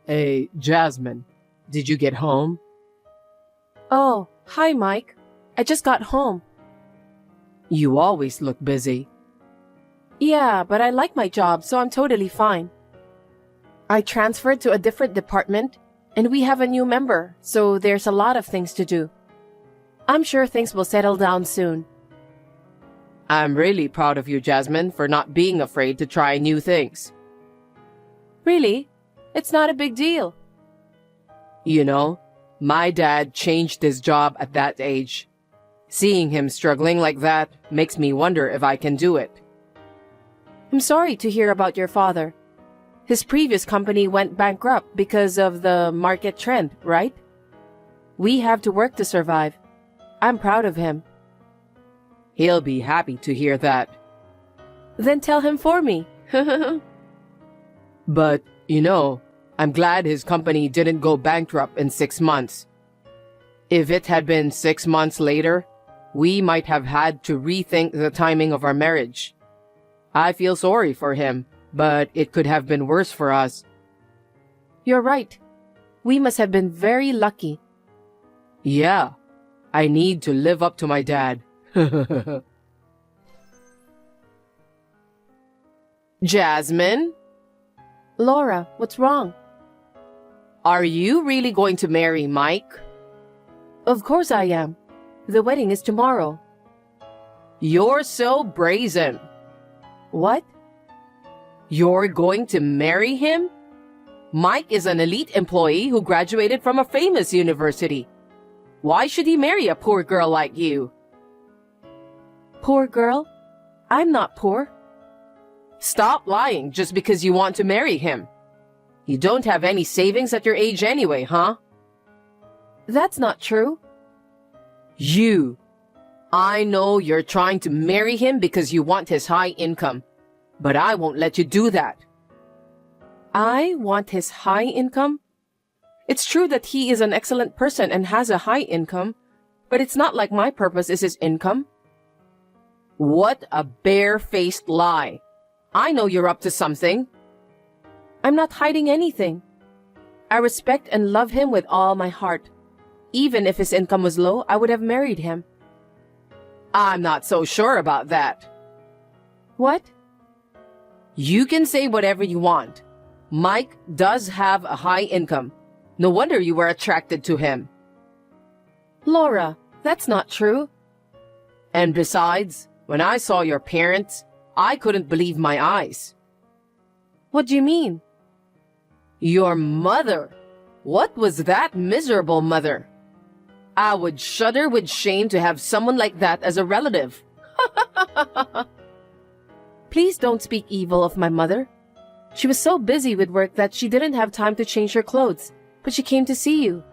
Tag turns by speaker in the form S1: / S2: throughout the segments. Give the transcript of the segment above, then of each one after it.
S1: Hey, Jasmine, did you get home?
S2: Oh, hi, Mike. I just got home.
S1: You always look busy.
S2: Yeah, but I like my job, so I'm totally fine. I transferred to a different department, and we have a new member, so there's a lot of things to do. I'm sure things will settle down soon.
S1: I'm really proud of you, Jasmine, for not being afraid to try new things.
S2: Really? It's not a big deal.
S1: You know, my dad changed his job at that age. Seeing him struggling like that makes me wonder if I can do it.
S2: I'm sorry to hear about your father. His previous company went bankrupt because of the market trend, right? We have to work to survive. I'm proud of him.
S1: He'll be happy to hear that.
S2: Then tell him for me.
S1: But, I'm glad his company didn't go bankrupt in 6 months. If it had been 6 months later, we might have had to rethink the timing of our marriage. I feel sorry for him, but it could have been worse for us.
S2: You're right. We must have been very lucky.
S1: Yeah, I need to live up to my dad. Jasmine?
S2: Laura, what's wrong?
S1: Are you really going to marry Mike?
S2: Of course I am. The wedding is tomorrow.
S1: You're so brazen.
S2: What?
S1: You're going to marry him? Mike is an elite employee who graduated from a famous university. Why should he marry a poor girl like you?
S2: Poor girl? I'm not poor.
S1: Stop lying just because you want to marry him. You don't have any savings at your age anyway, huh?
S2: That's not true.
S1: I know you're trying to marry him because you want his high income, but I won't let you do that.
S2: I want his high income? It's true that he is an excellent person and has a high income, but it's not like my purpose is his income.
S1: What a bare-faced lie. I know you're up to something.
S2: I'm not hiding anything. I respect and love him with all my heart. Even if his income was low, I would have married him.
S1: I'm not so sure about that.
S2: What?
S1: You can say whatever you want. Mike does have a high income. No wonder you were attracted to him.
S2: Laura, that's not true.
S1: And besides, when I saw your parents, I couldn't believe my eyes.
S2: What do you mean?
S1: Your mother. What was that miserable mother? I would shudder with shame to have someone like that as a relative.
S2: Please don't speak evil of my mother. She was so busy with work that she didn't have time to change her clothes, but she came to see you.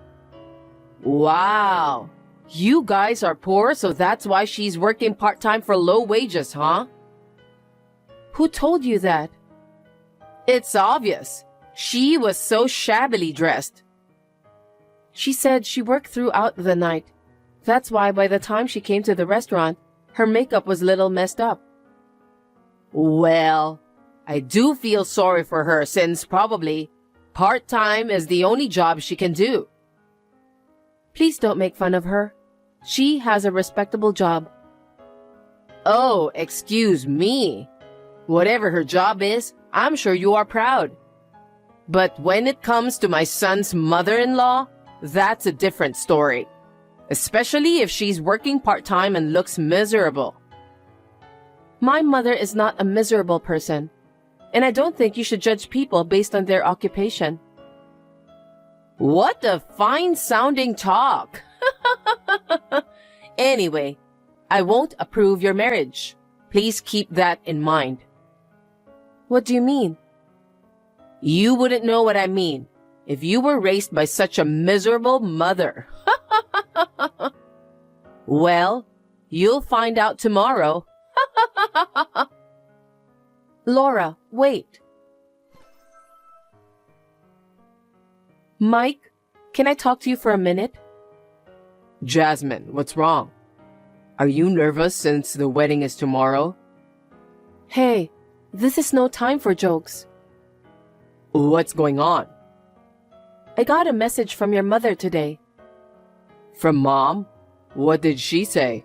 S1: Wow. You guys are poor, so that's why she's working part-time for low wages, huh?
S2: Who told you that?
S1: It's obvious. She was so shabbily dressed.
S2: She said she worked throughout the night. That's why by the time she came to the restaurant, her makeup was a little messed up.
S1: Well, I do feel sorry for her since probably part-time is the only job she can do.
S2: Please don't make fun of her. She has a respectable job.
S1: Oh, excuse me. Whatever her job is, I'm sure you are proud. But when it comes to my son's mother-in-law, that's a different story. Especially if she's working part-time and looks miserable.
S2: My mother is not a miserable person, and I don't think you should judge people based on their occupation.
S1: What a fine-sounding talk. Anyway, I won't approve your marriage. Please keep that in mind.
S2: What do you mean?
S1: You wouldn't know what I mean if you were raised by such a miserable mother. Well, you'll find out tomorrow.
S2: Laura, wait. Mike, can I talk to you for a minute?
S1: Jasmine, what's wrong? Are you nervous since the wedding is tomorrow?
S2: Hey, this is no time for jokes.
S1: What's going on?
S2: I got a message from your mother today.
S1: From Mom? What did she say?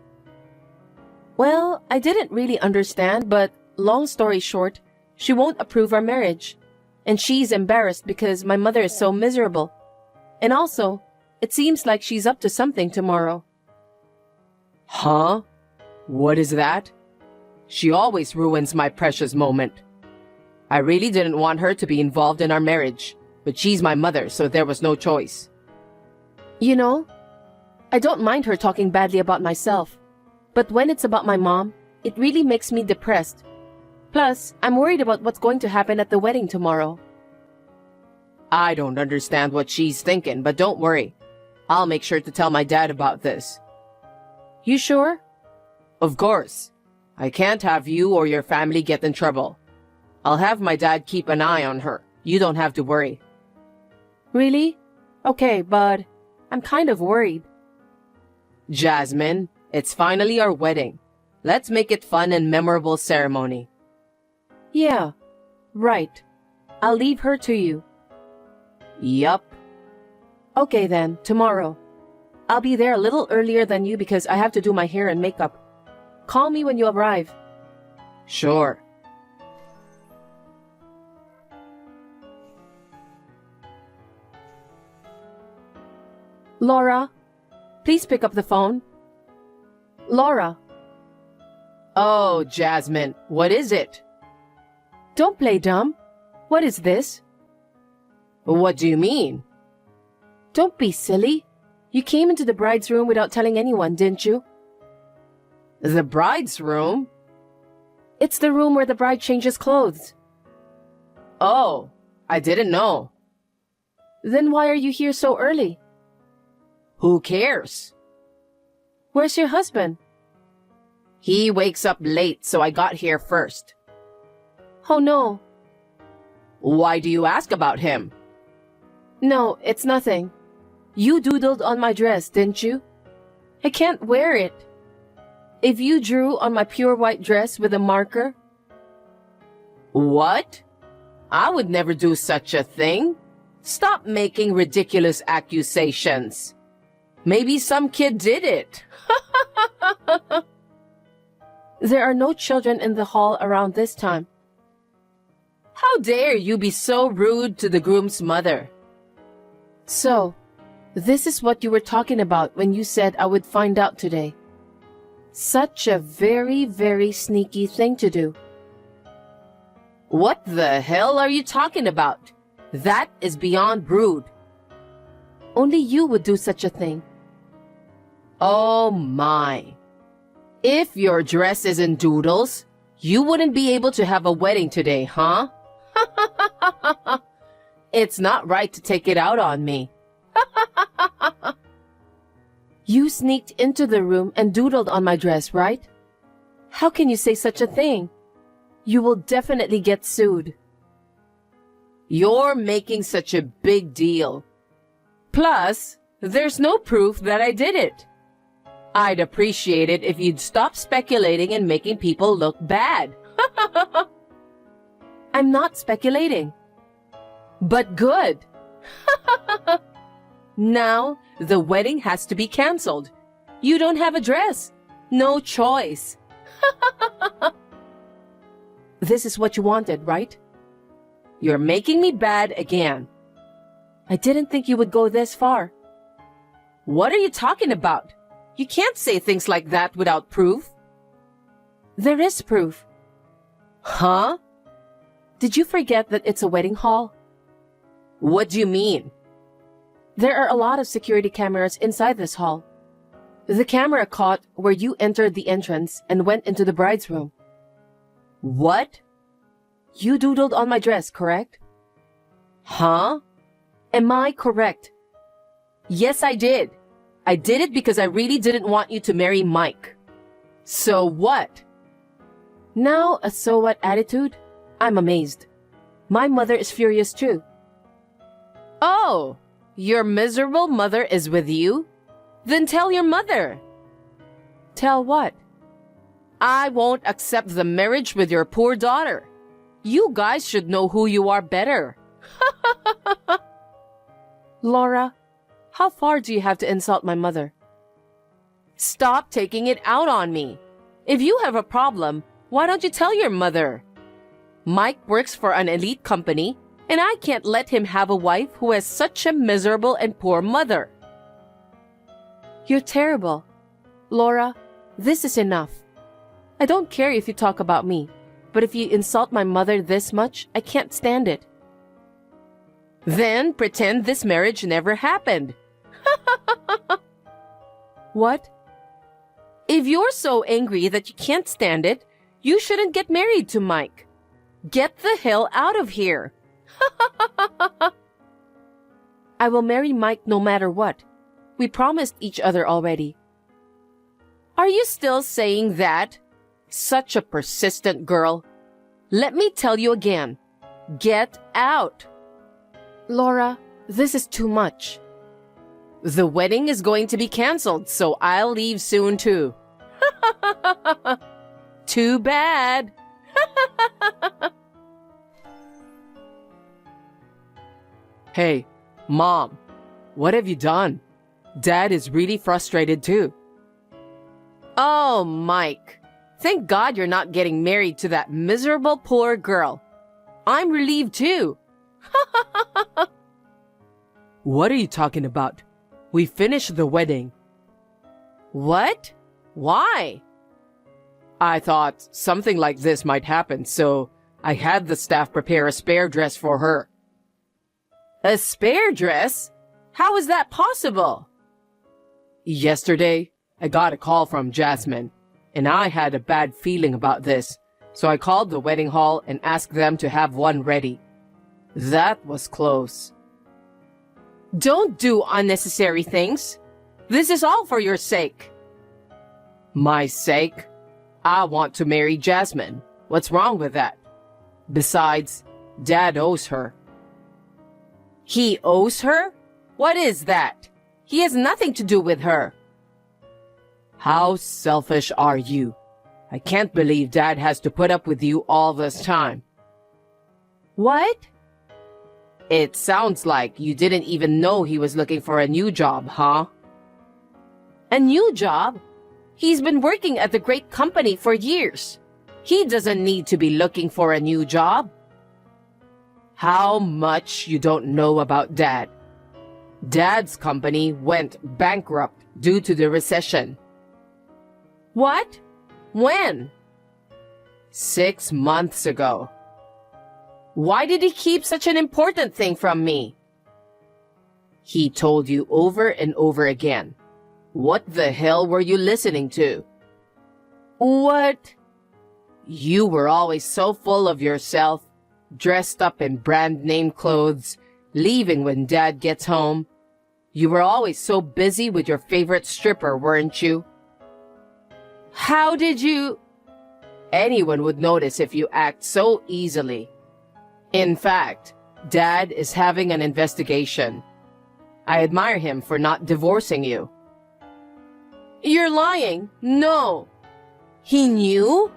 S2: Well, I didn't really understand, but long story short, she won't approve our marriage. And she's embarrassed because my mother is so miserable. And also, it seems like she's up to something tomorrow.
S1: Huh? What is that? She always ruins my precious moment. I really didn't want her to be involved in our marriage, but she's my mother, so there was no choice.
S2: You know, I don't mind her talking badly about myself, but when it's about my mom, it really makes me depressed. Plus, I'm worried about what's going to happen at the wedding tomorrow.
S1: I don't understand what she's thinking, but don't worry. I'll make sure to tell my dad about this.
S2: You sure?
S1: Of course. I can't have you or your family get in trouble. I'll have my dad keep an eye on her. You don't have to worry.
S2: Really? Okay, but I'm kind of worried.
S1: Jasmine, it's finally our wedding. Let's make it fun and memorable ceremony.
S2: Yeah, right. I'll leave her to you.
S1: Yup.
S2: Okay then, tomorrow. I'll be there a little earlier than you because I have to do my hair and makeup. Call me when you arrive.
S1: Sure.
S2: Laura, please pick up the phone. Laura.
S1: Oh, Jasmine, what is it?
S2: Don't play dumb. What is this?
S1: What do you mean?
S2: Don't be silly. You came into the bride's room without telling anyone, didn't you?
S1: The bride's room?
S2: It's the room where the bride changes clothes.
S1: Oh, I didn't know.
S2: Then why are you here so early?
S1: Who cares?
S2: Where's your husband?
S1: He wakes up late, so I got here first.
S2: Oh no.
S1: Why do you ask about him?
S2: No, it's nothing. You doodled on my dress, didn't you? I can't wear it. If you drew on my pure white dress with a marker.
S1: What? I would never do such a thing. Stop making ridiculous accusations. Maybe some kid did it.
S2: There are no children in the hall around this time.
S1: How dare you be so rude to the groom's mother?
S2: So, this is what you were talking about when you said I would find out today. Such a very, very sneaky thing to do.
S1: What the hell are you talking about? That is beyond rude.
S2: Only you would do such a thing.
S1: Oh my. If your dress is in doodles, you wouldn't be able to have a wedding today, huh? It's not right to take it out on me.
S2: You sneaked into the room and doodled on my dress, right? How can you say such a thing? You will definitely get sued.
S1: You're making such a big deal. Plus, there's no proof that I did it. I'd appreciate it if you'd stop speculating and making people look bad.
S2: I'm not speculating.
S1: But good. Now, the wedding has to be canceled. You don't have a dress. No choice.
S2: This is what you wanted, right?
S1: You're making me bad again.
S2: I didn't think you would go this far.
S1: What are you talking about? You can't say things like that without proof.
S2: There is proof.
S1: Huh?
S2: Did you forget that it's a wedding hall?
S1: What do you mean?
S2: There are a lot of security cameras inside this hall. The camera caught where you entered the entrance and went into the bride's room.
S1: What?
S2: You doodled on my dress, correct?
S1: Huh?
S2: Am I correct?
S1: Yes, I did. I did it because I really didn't want you to marry Mike. So what?
S2: Now a so what attitude? I'm amazed. My mother is furious too.
S1: Oh, your miserable mother is with you? Then tell your mother.
S2: Tell what?
S1: I won't accept the marriage with your poor daughter. You guys should know who you are better.
S2: Laura, how far do you have to insult my mother?
S1: Stop taking it out on me. If you have a problem, why don't you tell your mother? Mike works for an elite company, and I can't let him have a wife who has such a miserable and poor mother.
S2: You're terrible. Laura, this is enough. I don't care if you talk about me, but if you insult my mother this much, I can't stand it.
S1: Then pretend this marriage never happened.
S2: What?
S1: If you're so angry that you can't stand it, you shouldn't get married to Mike. Get the hell out of here.
S2: I will marry Mike no matter what. We promised each other already.
S1: Are you still saying that? Such a persistent girl. Let me tell you again. Get out.
S2: Laura, this is too much.
S1: The wedding is going to be canceled, so I'll leave soon too. Too bad. Hey, Mom, what have you done? Dad is really frustrated too. Oh, Mike. Thank God you're not getting married to that miserable poor girl. I'm relieved too. What are you talking about? We finished the wedding. What? Why? I thought something like this might happen, so I had the staff prepare a spare dress for her. A spare dress? How is that possible? Yesterday, I got a call from Jasmine, and I had a bad feeling about this, so I called the wedding hall and asked them to have one ready. That was close. Don't do unnecessary things. This is all for your sake. My sake? I want to marry Jasmine. What's wrong with that? Besides, Dad owes her. He owes her? What is that? He has nothing to do with her. How selfish are you? I can't believe Dad has to put up with you all this time. What? It sounds like you didn't even know he was looking for a new job, huh? A new job? He's been working at the great company for years. He doesn't need to be looking for a new job. How much you don't know about Dad. Dad's company went bankrupt due to the recession. What? When? 6 months ago. Why did he keep such an important thing from me? He told you over and over again. What the hell were you listening to? What? You were always so full of yourself, dressed up in brand name clothes, leaving when Dad gets home. You were always so busy with your favorite stripper, weren't you? How did you? Anyone would notice if you act so easily. In fact, Dad is having an investigation. I admire him for not divorcing you. You're lying. No. He knew?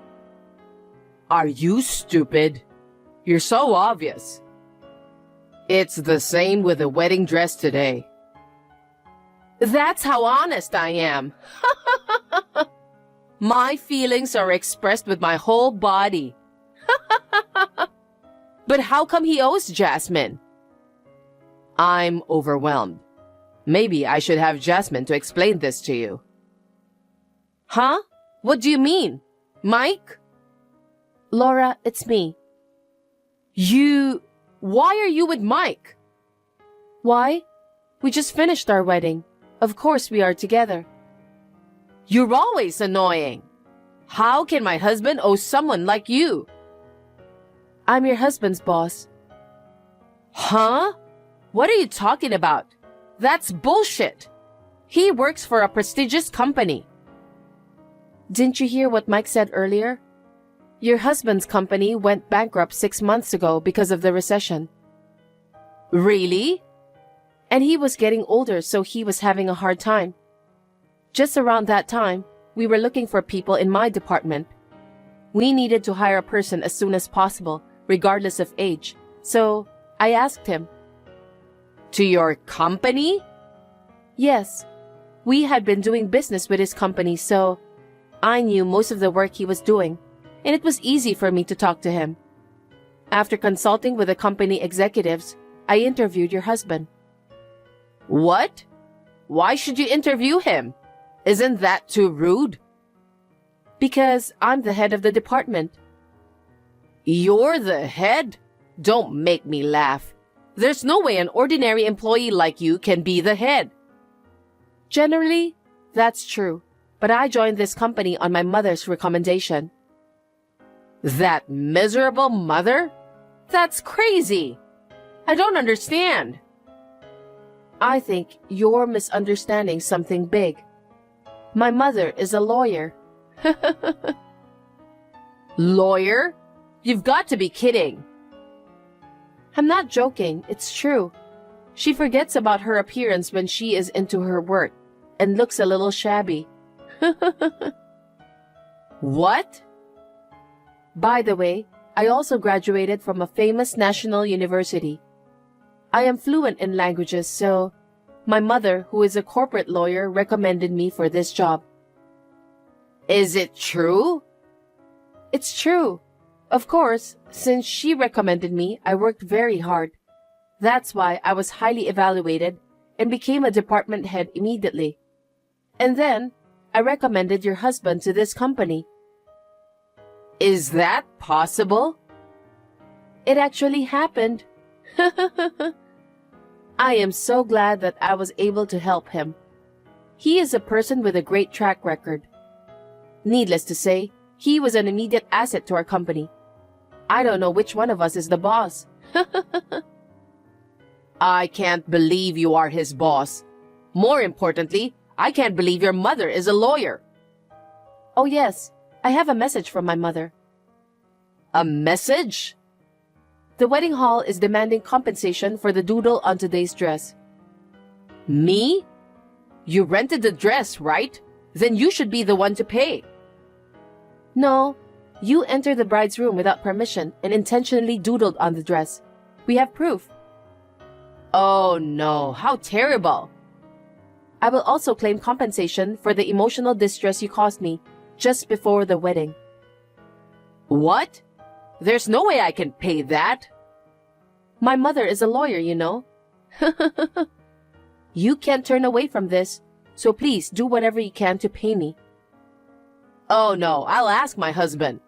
S1: Are you stupid? You're so obvious. It's the same with the wedding dress today. That's how honest I am. My feelings are expressed with my whole body. But how come he owes Jasmine? I'm overwhelmed. Maybe I should have Jasmine to explain this to you. Huh? What do you mean? Mike?
S2: Laura, it's me.
S1: Why are you with Mike?
S2: Why? We just finished our wedding. Of course we are together.
S1: You're always annoying. How can my husband owe someone like you?
S2: I'm your husband's boss.
S1: Huh? What are you talking about? That's bullshit. He works for a prestigious company.
S2: Didn't you hear what Mike said earlier? Your husband's company went bankrupt 6 months ago because of the recession.
S1: Really?
S2: And he was getting older, so he was having a hard time. Just around that time, we were looking for people in my department. We needed to hire a person as soon as possible, regardless of age. So I asked him.
S1: To your company?
S2: Yes. We had been doing business with his company, so I knew most of the work he was doing, and it was easy for me to talk to him. After consulting with the company executives, I interviewed your husband.
S1: What? Why should you interview him? Isn't that too rude?
S2: Because I'm the head of the department.
S1: You're the head? Don't make me laugh. There's no way an ordinary employee like you can be the head.
S2: Generally, that's true, but I joined this company on my mother's recommendation.
S1: That miserable mother? That's crazy. I don't understand.
S2: I think you're misunderstanding something big. My mother is a lawyer.
S1: Lawyer? You've got to be kidding.
S2: I'm not joking, it's true. She forgets about her appearance when she is into her work and looks a little shabby.
S1: What?
S2: By the way, I also graduated from a famous national university. I am fluent in languages, so my mother, who is a corporate lawyer, recommended me for this job.
S1: Is it true?
S2: It's true. Of course, since she recommended me, I worked very hard. That's why I was highly evaluated and became a department head immediately. And then, I recommended your husband to this company.
S1: Is that possible?
S2: It actually happened. I am so glad that I was able to help him. He is a person with a great track record. Needless to say, he was an immediate asset to our company. I don't know which one of us is the boss.
S1: I can't believe you are his boss. More importantly, I can't believe your mother is a lawyer.
S2: Oh yes, I have a message from my mother.
S1: A message?
S2: The wedding hall is demanding compensation for the doodle on today's dress.
S1: Me? You rented the dress, right? Then you should be the one to pay.
S2: No, you entered the bride's room without permission and intentionally doodled on the dress. We have proof.
S1: Oh no, how terrible.
S2: I will also claim compensation for the emotional distress you caused me just before the wedding.
S1: What? There's no way I can pay that.
S2: My mother is a lawyer, you know. You can't turn away from this, so please do whatever you can to pay me.
S1: Oh no, I'll ask my husband.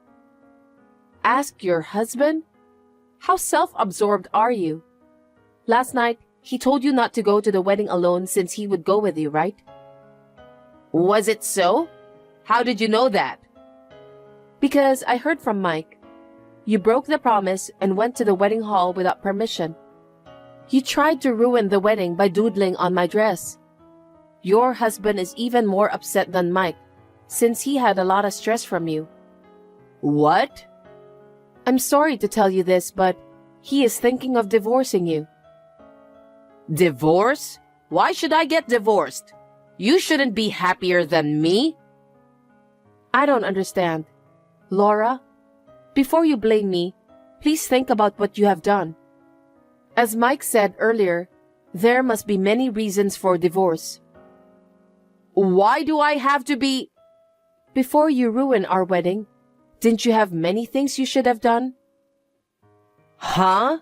S2: Ask your husband? How self-absorbed are you? Last night, he told you not to go to the wedding alone since he would go with you, right?
S1: Was it so? How did you know that?
S2: Because I heard from Mike. You broke the promise and went to the wedding hall without permission. You tried to ruin the wedding by doodling on my dress. Your husband is even more upset than Mike, since he had a lot of stress from you.
S1: What?
S2: I'm sorry to tell you this, but he is thinking of divorcing you.
S1: Divorce? Why should I get divorced? You shouldn't be happier than me.
S2: I don't understand. Laura, before you blame me, please think about what you have done. As Mike said earlier, there must be many reasons for divorce.
S1: Why do I have to be...
S2: Before you ruin our wedding, didn't you have many things you should have done?
S1: Huh?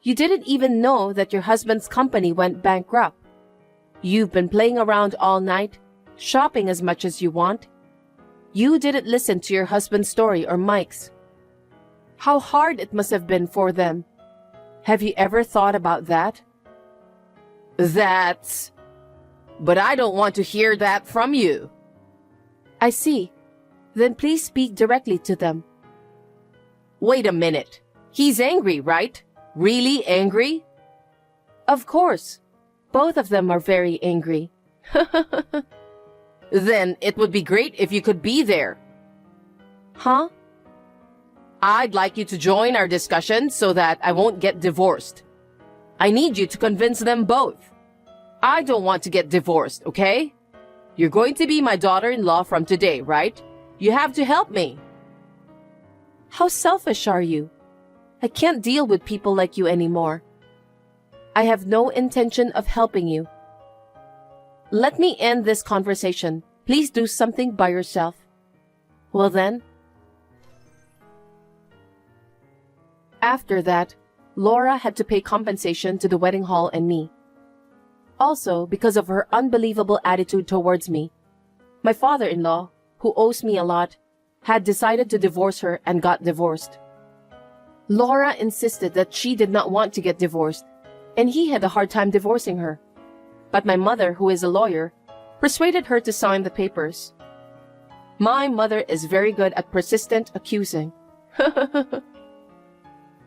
S2: You didn't even know that your husband's company went bankrupt. You've been playing around all night, shopping as much as you want. You didn't listen to your husband's story or Mike's. How hard it must have been for them. Have you ever thought about that?
S1: That's... But I don't want to hear that from you.
S2: I see. Then please speak directly to them.
S1: Wait a minute. He's angry, right? Really angry?
S2: Of course. Both of them are very angry.
S1: Then it would be great if you could be there.
S2: Huh?
S1: I'd like you to join our discussion so that I won't get divorced. I need you to convince them both. I don't want to get divorced, okay? You're going to be my daughter-in-law from today, right? You have to help me.
S2: How selfish are you? I can't deal with people like you anymore. I have no intention of helping you. Let me end this conversation. Please do something by yourself. Well then. After that, Laura had to pay compensation to the wedding hall and me. Also, because of her unbelievable attitude towards me, my father-in-law, who owes me a lot, had decided to divorce her and got divorced. Laura insisted that she did not want to get divorced, and he had a hard time divorcing her. But my mother, who is a lawyer, persuaded her to sign the papers. My mother is very good at persistent accusing.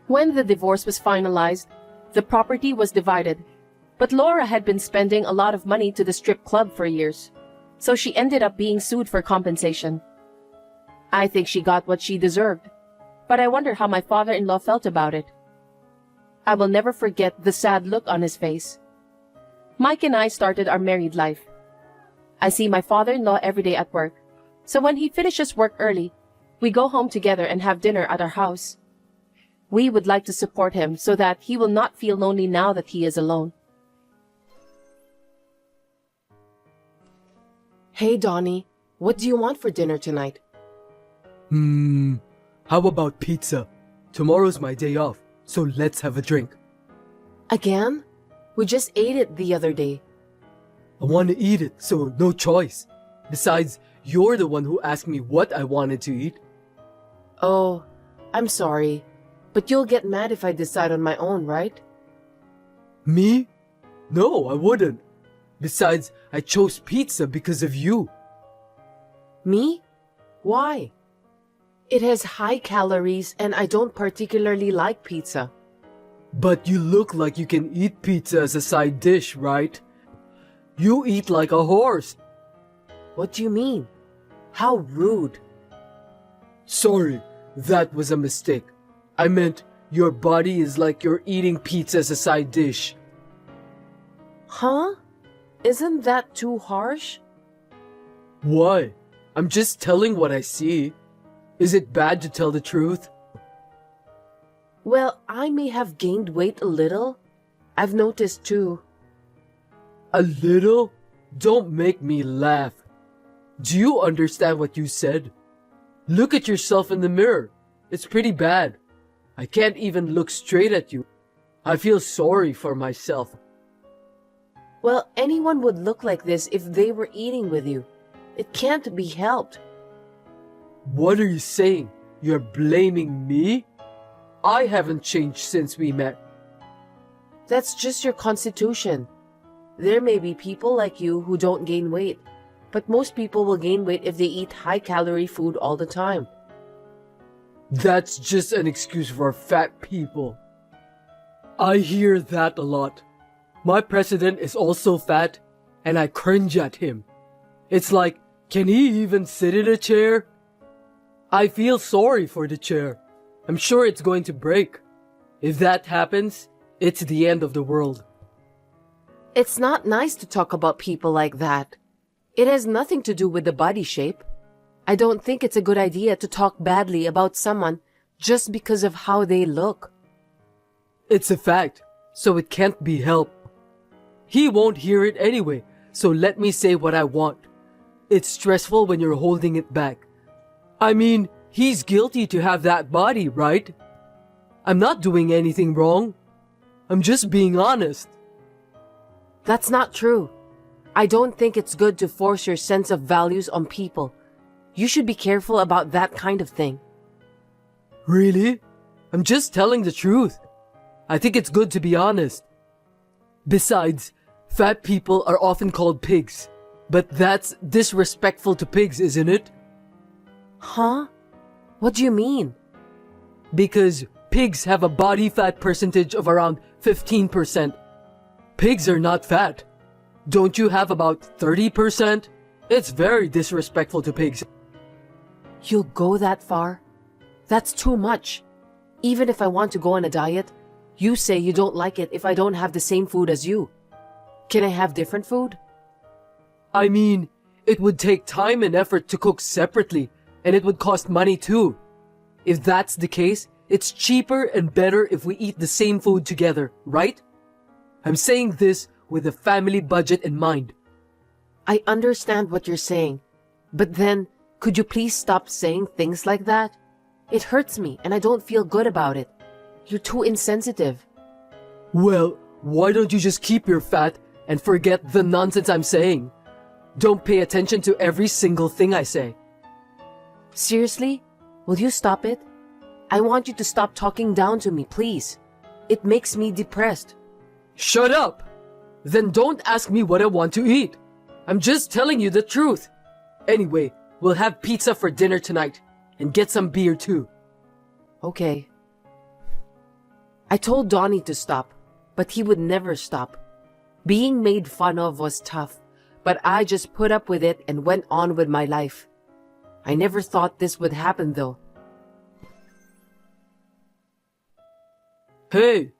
S2: When the divorce was finalized, the property was divided, but Laura had been spending a lot of money to the strip club for years, so she ended up being sued for compensation. I think she got what she deserved, but I wonder how my father-in-law felt about it. I will never forget the sad look on his face. Mike and I started our married life. I see my father-in-law every day at work, so when he finishes work early, we go home together and have dinner at our house. We would like to support him so that he will not feel lonely now that he is alone. Hey, Donnie, what do you want for dinner tonight?
S3: How about pizza? Tomorrow's my day off, so let's have a drink.
S2: Again? We just ate it the other day.
S3: I want to eat it, so no choice. Besides, you're the one who asked me what I wanted to eat.
S2: Oh, I'm sorry, but you'll get mad if I decide on my own, right?
S3: Me? No, I wouldn't. Besides, I chose pizza because of you.
S2: Me? Why? It has high calories and I don't particularly like pizza.
S3: But you look like you can eat pizza as a side dish, right? You eat like a horse.
S2: What do you mean? How rude.
S3: Sorry, that was a mistake. I meant your body is like you're eating pizza as a side dish.
S2: Huh? Isn't that too harsh?
S3: Why? I'm just telling what I see. Is it bad to tell the truth?
S2: Well, I may have gained weight a little. I've noticed too.
S3: A little? Don't make me laugh. Do you understand what you said? Look at yourself in the mirror. It's pretty bad. I can't even look straight at you. I feel sorry for myself.
S2: Well, anyone would look like this if they were eating with you. It can't be helped.
S3: What are you saying? You're blaming me? I haven't changed since we met.
S2: That's just your constitution. There may be people like you who don't gain weight, but most people will gain weight if they eat high-calorie food all the time.
S3: That's just an excuse for fat people. I hear that a lot. My president is also fat, and I cringe at him. It's like, can he even sit in a chair? I feel sorry for the chair. I'm sure it's going to break. If that happens, it's the end of the world.
S2: It's not nice to talk about people like that. It has nothing to do with the body shape. I don't think it's a good idea to talk badly about someone just because of how they look.
S3: It's a fact, so it can't be helped. He won't hear it anyway, so let me say what I want. It's stressful when you're holding it back. I mean, he's guilty to have that body, right? I'm not doing anything wrong. I'm just being honest.
S2: That's not true. I don't think it's good to force your sense of values on people. You should be careful about that kind of thing.
S3: Really? I'm just telling the truth. I think it's good to be honest. Besides, fat people are often called pigs. But that's disrespectful to pigs, isn't it?
S2: Huh? What do you mean?
S3: Because pigs have a body fat percentage of around 15%. Pigs are not fat. Don't you have about 30%? It's very disrespectful to pigs.
S2: You'll go that far? That's too much. Even if I want to go on a diet, you say you don't like it if I don't have the same food as you. Can I have different food?
S3: I mean, it would take time and effort to cook separately, and it would cost money too. If that's the case, it's cheaper and better if we eat the same food together, right? I'm saying this with a family budget in mind.
S2: I understand what you're saying, but then could you please stop saying things like that? It hurts me and I don't feel good about it. You're too insensitive.
S3: Well, why don't you just keep your fat and forget the nonsense I'm saying? Don't pay attention to every single thing I say.
S2: Seriously? Will you stop it? I want you to stop talking down to me, please. It makes me depressed.
S3: Shut up! Then don't ask me what I want to eat. I'm just telling you the truth. Anyway, we'll have pizza for dinner tonight and get some beer too.
S2: Okay. I told Donnie to stop, but he would never stop. Being made fun of was tough, but I just put up with it and went on with my life. I never thought this would happen though.
S3: Hey,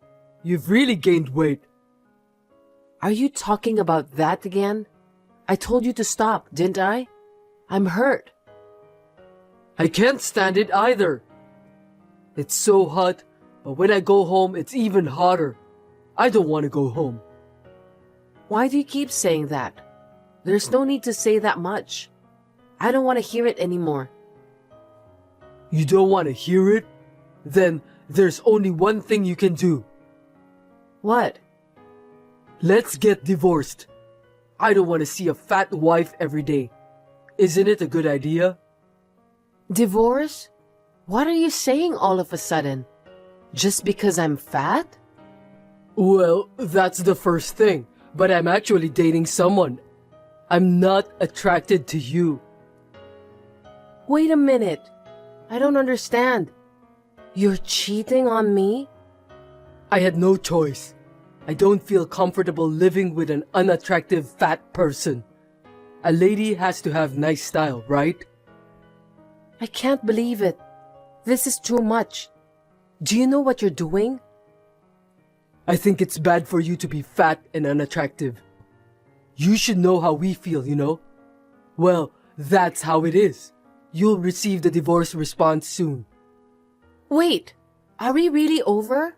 S3: you've really gained weight.
S2: Are you talking about that again? I told you to stop, didn't I? I'm hurt.
S3: I can't stand it either. It's so hot, but when I go home, it's even hotter. I don't want to go home.
S2: Why do you keep saying that? There's no need to say that much. I don't want to hear it anymore.
S3: You don't want to hear it? Then there's only one thing you can do.
S2: What?
S3: Let's get divorced. I don't want to see a fat wife every day. Isn't it a good idea?
S2: Divorce? What are you saying all of a sudden? Just because I'm fat?
S3: Well, that's the first thing, but I'm actually dating someone. I'm not attracted to you.
S2: Wait a minute. I don't understand. You're cheating on me?
S3: I had no choice. I don't feel comfortable living with an unattractive fat person. A lady has to have nice style, right?
S2: I can't believe it. This is too much. Do you know what you're doing?
S3: I think it's bad for you to be fat and unattractive. You should know how we feel, you know? Well, that's how it is. You'll receive the divorce response soon.
S2: Wait, are we really over?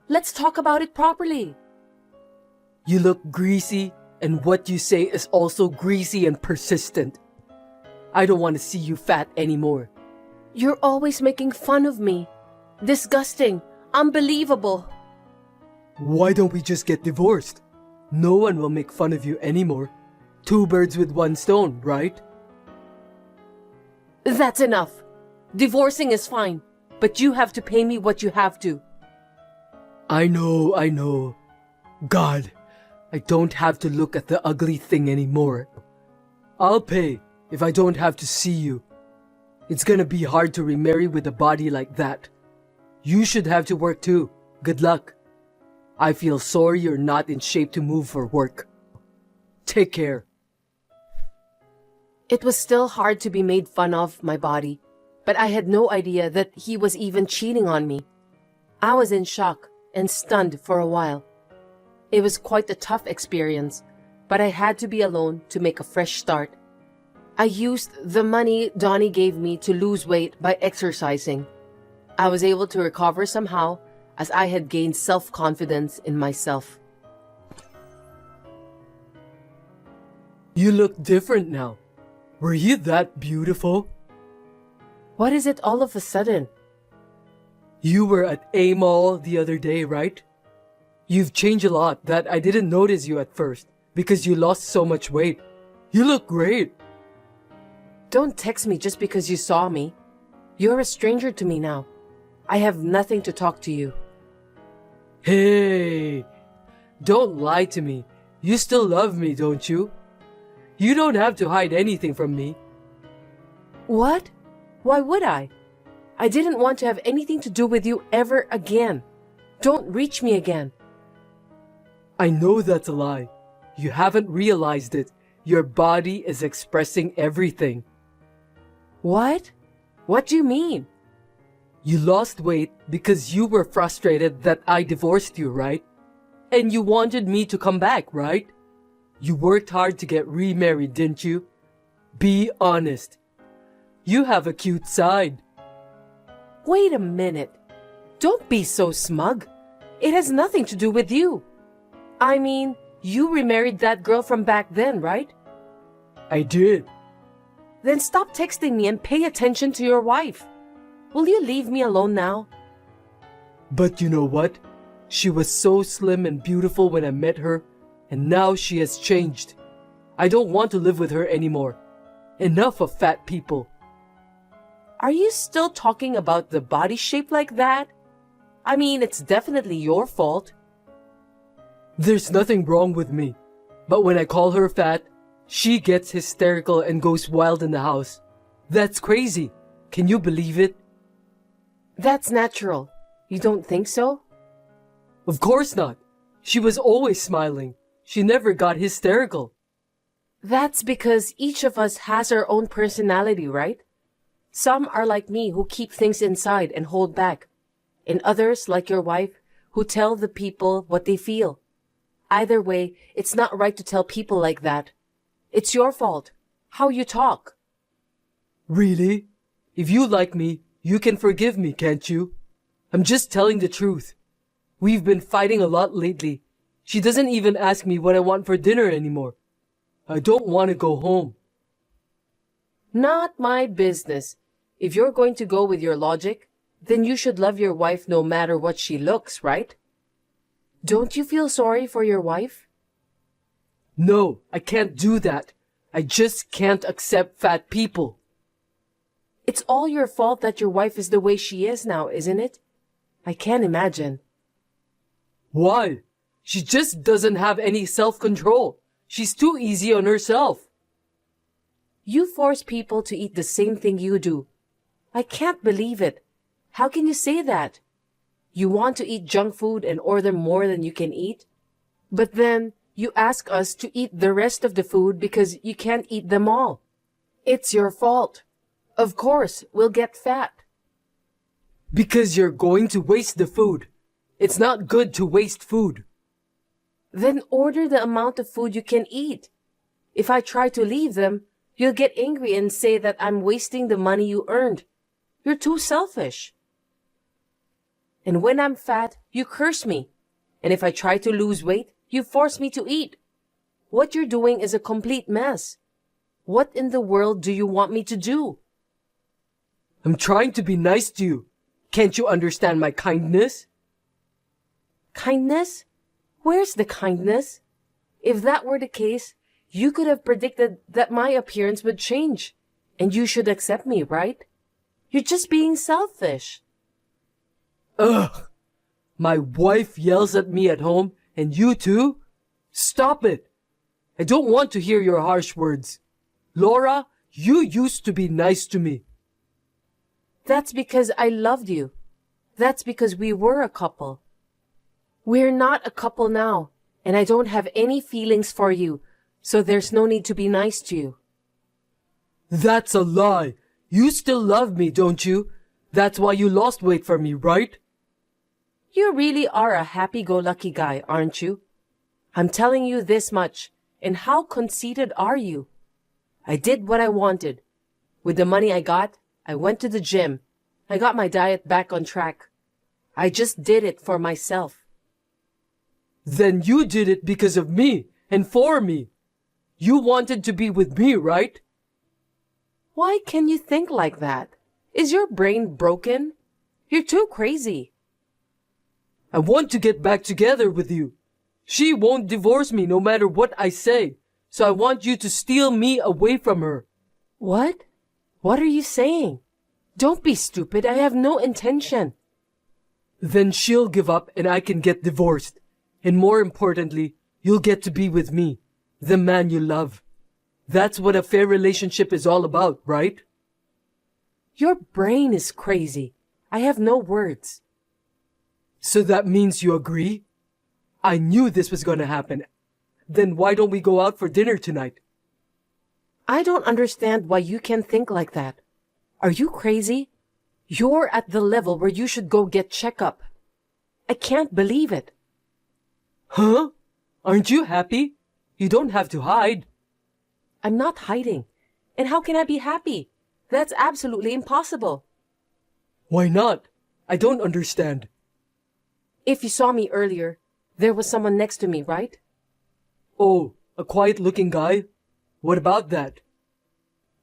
S2: Let's talk about it properly.
S3: You look greasy, and what you say is also greasy and persistent. I don't want to see you fat anymore.
S2: You're always making fun of me. Disgusting. Unbelievable.
S3: Why don't we just get divorced? No one will make fun of you anymore. 2 birds with 1 stone, right?
S2: That's enough. Divorcing is fine, but you have to pay me what you have to.
S3: I know. God, I don't have to look at the ugly thing anymore. I'll pay if I don't have to see you. It's gonna be hard to remarry with a body like that. You should have to work too. Good luck. I feel sorry you're not in shape to move for work. Take care.
S2: It was still hard to be made fun of my body, but I had no idea that he was even cheating on me. I was in shock and stunned for a while. It was quite a tough experience, but I had to be alone to make a fresh start. I used the money Donnie gave me to lose weight by exercising. I was able to recover somehow as I had gained self-confidence in myself.
S3: You look different now. Were you that beautiful?
S2: What is it all of a sudden?
S3: You were at A Mall the other day, right? You've changed a lot that I didn't notice you at first because you lost so much weight. You look great.
S2: Don't text me just because you saw me. You're a stranger to me now. I have nothing to talk to you.
S3: Hey, don't lie to me. You still love me, don't you? You don't have to hide anything from me.
S2: What? Why would I? I didn't want to have anything to do with you ever again. Don't reach me again.
S3: I know that's a lie. You haven't realized it. Your body is expressing everything.
S2: What? What do you mean?
S3: You lost weight because you were frustrated that I divorced you, right? And you wanted me to come back, right? You worked hard to get remarried, didn't you? Be honest. You have a cute side.
S2: Wait a minute. Don't be so smug. It has nothing to do with you. I mean, you remarried that girl from back then, right?
S3: I did.
S2: Then stop texting me and pay attention to your wife. Will you leave me alone now?
S3: But you know what? She was so slim and beautiful when I met her, and now she has changed. I don't want to live with her anymore. Enough of fat people.
S2: Are you still talking about the body shape like that? I mean, it's definitely your fault.
S3: There's nothing wrong with me. But when I call her fat, she gets hysterical and goes wild in the house. That's crazy. Can you believe it?
S2: That's natural. You don't think so?
S3: Of course not. She was always smiling. She never got hysterical.
S2: That's because each of us has our own personality, right? Some are like me who keep things inside and hold back. And others, like your wife, who tell the people what they feel. Either way, it's not right to tell people like that. It's your fault. How you talk.
S3: Really? If you like me, you can forgive me, can't you? I'm just telling the truth. We've been fighting a lot lately. She doesn't even ask me what I want for dinner anymore. I don't want to go home.
S2: Not my business. If you're going to go with your logic, then you should love your wife no matter what she looks, right? Don't you feel sorry for your wife?
S3: No, I can't do that. I just can't accept fat people.
S2: It's all your fault that your wife is the way she is now, isn't it? I can't imagine.
S3: Why? She just doesn't have any self-control. She's too easy on herself.
S2: You force people to eat the same thing you do. I can't believe it. How can you say that? You want to eat junk food and order more than you can eat? But then you ask us to eat the rest of the food because you can't eat them all. It's your fault. Of course, we'll get fat.
S3: Because you're going to waste the food. It's not good to waste food.
S2: Then order the amount of food you can eat. If I try to leave them, you'll get angry and say that I'm wasting the money you earned. You're too selfish. And when I'm fat, you curse me. And if I try to lose weight, you force me to eat. What you're doing is a complete mess. What in the world do you want me to do?
S3: I'm trying to be nice to you. Can't you understand my kindness?
S2: Kindness? Where's the kindness? If that were the case, you could have predicted that my appearance would change. And you should accept me, right? You're just being selfish.
S3: Ugh! My wife yells at me at home, and you too? Stop it! I don't want to hear your harsh words. Laura, you used to be nice to me.
S2: That's because I loved you. That's because we were a couple. We're not a couple now, and I don't have any feelings for you, so there's no need to be nice to you.
S3: That's a lie. You still love me, don't you? That's why you lost weight for me, right?
S2: You really are a happy-go-lucky guy, aren't you? I'm telling you this much, and how conceited are you? I did what I wanted. With the money I got, I went to the gym. I got my diet back on track. I just did it for myself.
S3: Then you did it because of me and for me. You wanted to be with me, right?
S2: Why can you think like that? Is your brain broken? You're too crazy.
S3: I want to get back together with you. She won't divorce me no matter what I say, so I want you to steal me away from her.
S2: What? What are you saying? Don't be stupid. I have no intention.
S3: Then she'll give up and I can get divorced. And more importantly, you'll get to be with me, the man you love. That's what a fair relationship is all about, right?
S2: Your brain is crazy. I have no words.
S3: So that means you agree? I knew this was going to happen. Then why don't we go out for dinner tonight?
S2: I don't understand why you can think like that. Are you crazy? You're at the level where you should go get checkup. I can't believe it.
S3: Huh? Aren't you happy? You don't have to hide.
S2: I'm not hiding. And how can I be happy? That's absolutely impossible.
S3: Why not? I don't understand.
S2: If you saw me earlier, There was someone next to me, right?
S3: Oh, a quiet-looking guy? What about that?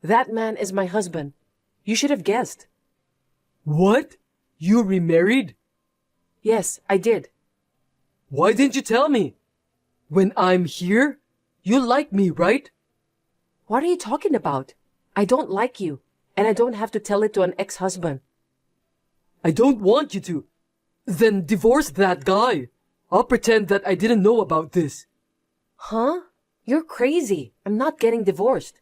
S2: That man is my husband. You should have guessed.
S3: What? You remarried?
S2: Yes, I did.
S3: Why didn't you tell me? When I'm here, you like me, right?
S2: What are you talking about? I don't like you, and I don't have to tell it to an ex-husband.
S3: I don't want you to. Then divorce that guy. I'll pretend that I didn't know about this.
S2: Huh? You're crazy. I'm not getting divorced.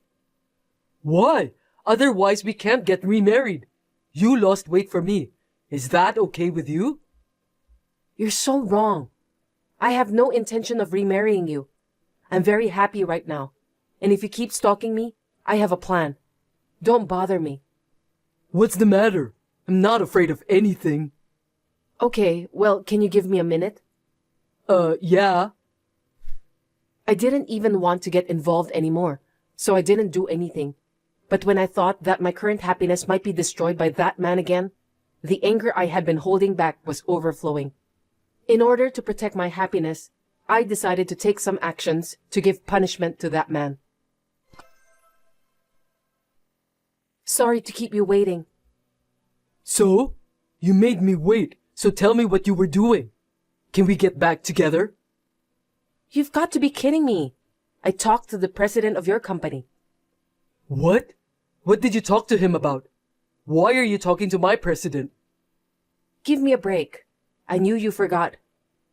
S3: Why? Otherwise we can't get remarried. You lost weight for me. Is that okay with you?
S2: You're so wrong. I have no intention of remarrying you. I'm very happy right now. And if you keep stalking me, I have a plan. Don't bother me.
S3: What's the matter? I'm not afraid of anything.
S2: Okay, well, can you give me a minute?
S3: Yeah.
S2: I didn't even want to get involved anymore, so I didn't do anything. But when I thought that my current happiness might be destroyed by that man again, the anger I had been holding back was overflowing. In order to protect my happiness, I decided to take some actions to give punishment to that man. Sorry to keep you waiting.
S3: So? You made me wait, so tell me what you were doing. Can we get back together?
S2: You've got to be kidding me. I talked to the president of your company.
S3: What? What did you talk to him about? Why are you talking to my president?
S2: Give me a break. I knew you forgot.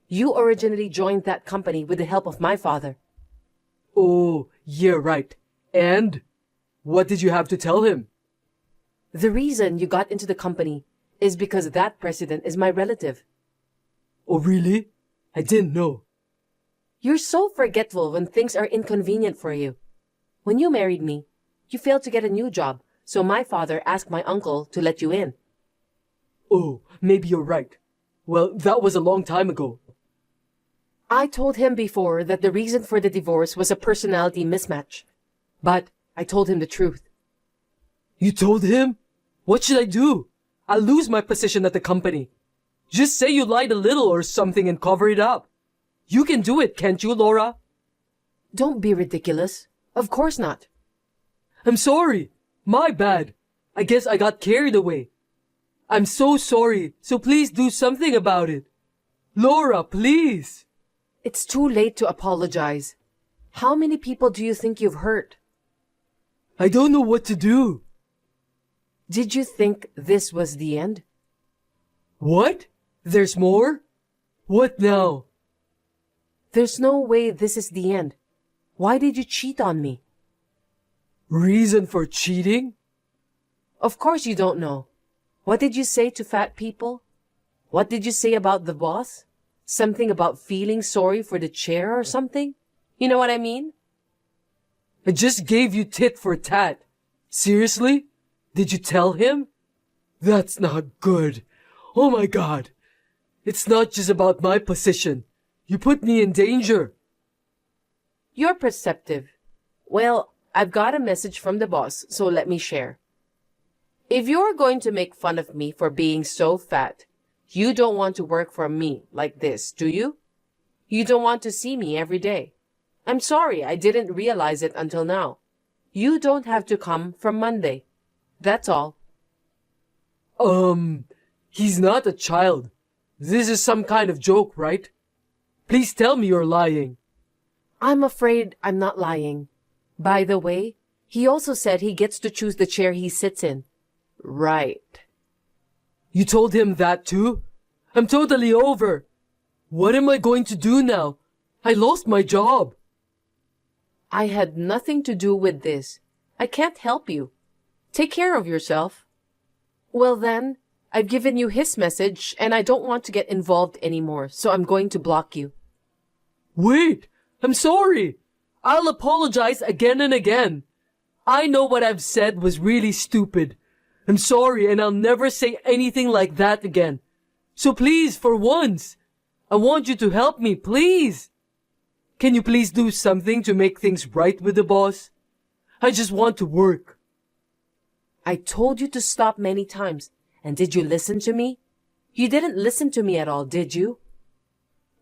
S2: You originally joined that company with the help of my father.
S3: Oh, yeah, right. And? What did you have to tell him?
S2: The reason you got into the company is because that president is my relative.
S3: Oh, really? I didn't know.
S2: You're so forgetful when things are inconvenient for you. When you married me, you failed to get a new job, so my father asked my uncle to let you in.
S3: Oh, maybe you're right. Well, that was a long time ago.
S2: I told him before that the reason for the divorce was a personality mismatch. But I told him the truth.
S3: You told him? What should I do? I'll lose my position at the company. Just say you lied a little or something and cover it up. You can do it, can't you, Laura?
S2: Don't be ridiculous. Of course not.
S3: I'm sorry. My bad. I guess I got carried away. I'm so sorry, so please do something about it. Laura, please.
S2: It's too late to apologize. How many people do you think you've hurt?
S3: I don't know what to do.
S2: Did you think this was the end?
S3: What? There's more? What now?
S2: There's no way this is the end. Why did you cheat on me?
S3: Reason for cheating?
S2: Of course you don't know. What did you say to fat people? What did you say about the boss? Something about feeling sorry for the chair or something? You know what I mean?
S3: I just gave you tit for tat. Seriously? Did you tell him? That's not good. Oh my God. It's not just about my position. You put me in danger.
S2: You're perceptive. Well, I've got a message from the boss, so let me share. If you're going to make fun of me for being so fat, you don't want to work for me like this, do you? You don't want to see me every day. I'm sorry, I didn't realize it until now. You don't have to come from Monday. That's all.
S3: He's not a child. This is some kind of joke, right? Please tell me you're lying.
S2: I'm afraid I'm not lying. By the way, he also said he gets to choose the chair he sits in. Right.
S3: You told him that too? I'm totally over. What am I going to do now? I lost my job.
S2: I had nothing to do with this. I can't help you. Take care of yourself. Well then, I've given you his message and I don't want to get involved anymore, so I'm going to block you.
S3: Wait, I'm sorry. I'll apologize again and again. I know what I've said was really stupid. I'm sorry and I'll never say anything like that again. So please, for once, I want you to help me, please. Can you please do something to make things right with the boss? I just want to work.
S2: I told you to stop many times, and did you listen to me? You didn't listen to me at all, did you?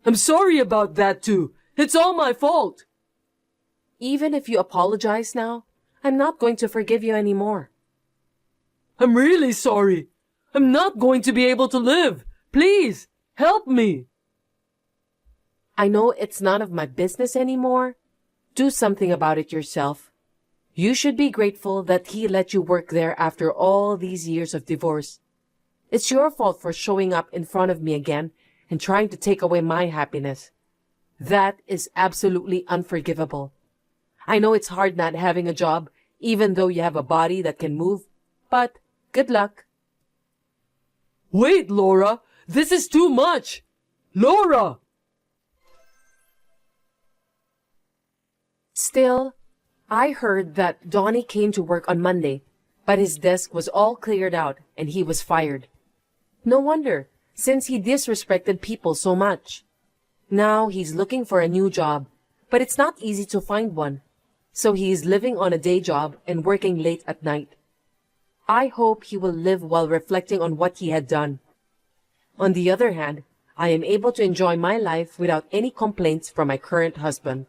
S3: I'm sorry about that too. It's all my fault.
S2: Even if you apologize now, I'm not going to forgive you anymore.
S3: I'm really sorry. I'm not going to be able to live. Please, help me.
S2: I know it's none of my business anymore. Do something about it yourself. You should be grateful that he let you work there after all these years of divorce. It's your fault for showing up in front of me again and trying to take away my happiness. That is absolutely unforgivable. I know it's hard not having a job, even though you have a body that can move, but good luck.
S3: Wait, Laura, this is too much. Laura!
S2: Still, I heard that Donnie came to work on Monday, but his desk was all cleared out and he was fired. No wonder, since he disrespected people so much. Now he's looking for a new job, but it's not easy to find one. So he is living on a day job and working late at night. I hope he will live while reflecting on what he had done. On the other hand, I am able to enjoy my life without any complaints from my current husband.